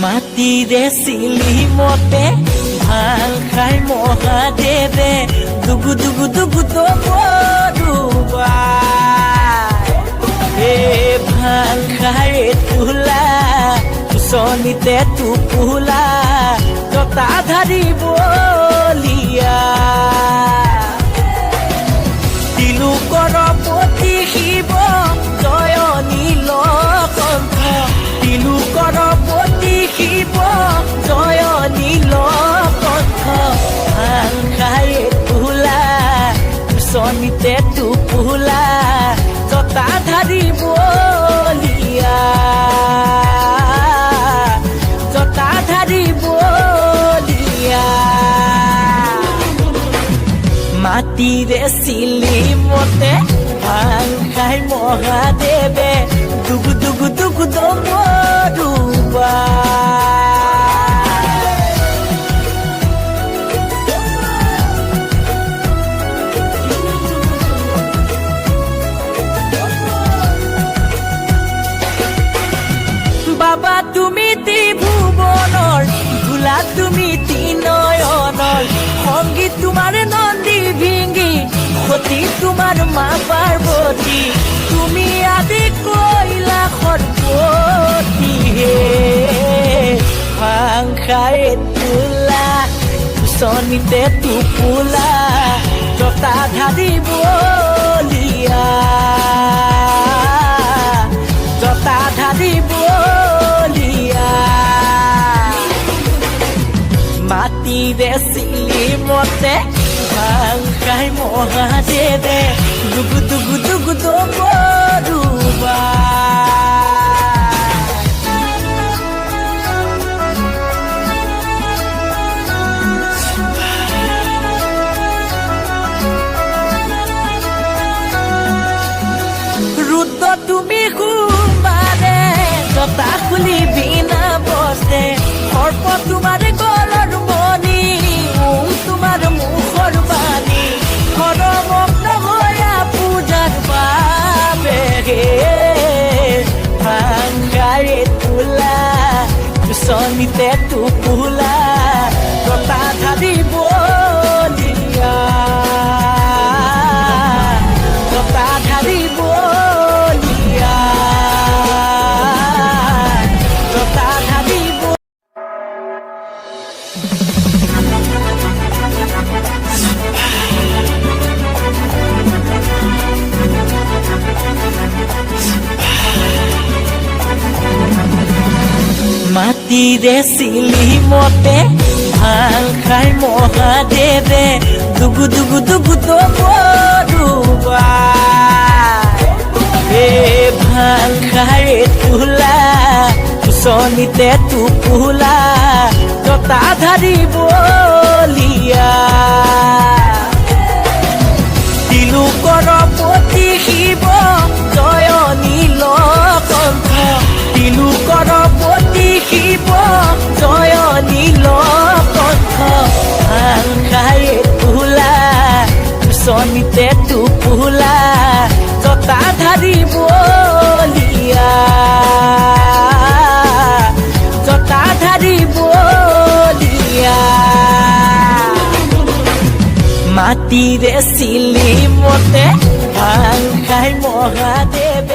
মাটিৰে চিলি মতে ভাল খাই মহাদেৱে দুগু দুগু দুগু দুবা ভাল খাই তোলা চনিতে টোপোলা জতা ধাৰি বলিয়া তিলোকৰ পতি শিৱ জয় নীলকণ্ঠ তিলোকৰ পতি শিৱ জয় নীলকণ্ঠ ভাল খাই তোলা চনিতে টোপোলা জতা ধাৰি বলিয়া জতা ধাৰি বলিয়া মাটিৰে চিলি মতে ভাল খাই মহাদেৱে দুগু দুগু দুগু দুবা বাবা তুমি ত্ৰিভুৱনৰ ভোলা তুমি তিনয়নৰ সংগীত তোমাৰ নন্দী ভিঙ্গি সতী তোমাৰ মা পাৰ্বতী তুমি আদি কৈলাসৰ পতি হে ভাং খাই তোলা চনিতে টোপোলা জতা ধাৰি বলিয়া জতা ধাৰি বলিয়া মাটিৰে চিলি মতে ভাল খাই মহাদেৱে দুগু দুগু দুগু দুবা ৰুদ্ৰ তুমি সোমাৰে জতা খুলি বিনা বস্তে সৰ্প তোমাৰ গলৰ মণি তোমাৰ মুখৰ বাণী সৰমগ্ন হৈয়া পূজাৰ বাবে ভাঙাৰে তোলা চনিতে টোপোলা জতা ধাৰি বলিয়া জতা ধাৰি বলিয়া জতা ধাৰি মাটিৰে চিলি মতে ভাল খাই মহাদেৱে দুগু দুগু দুগু দুবা ভাল খাই তোলা চনিতে টোপোলা জতা ধাৰি বলিয়া তিলোকৰ পতি শিৱ জয় নীলকণ্ঠ তিলোকৰ পতি শিৱ জয় নীলকণ্ঠ ভাল খাই তোলা চনিতে টোপোলা জতা ধাৰি বলিয়া জতা ধাৰি বলিয়া মাটিৰে চিলি মতে ভাল খাই মহাদেৱে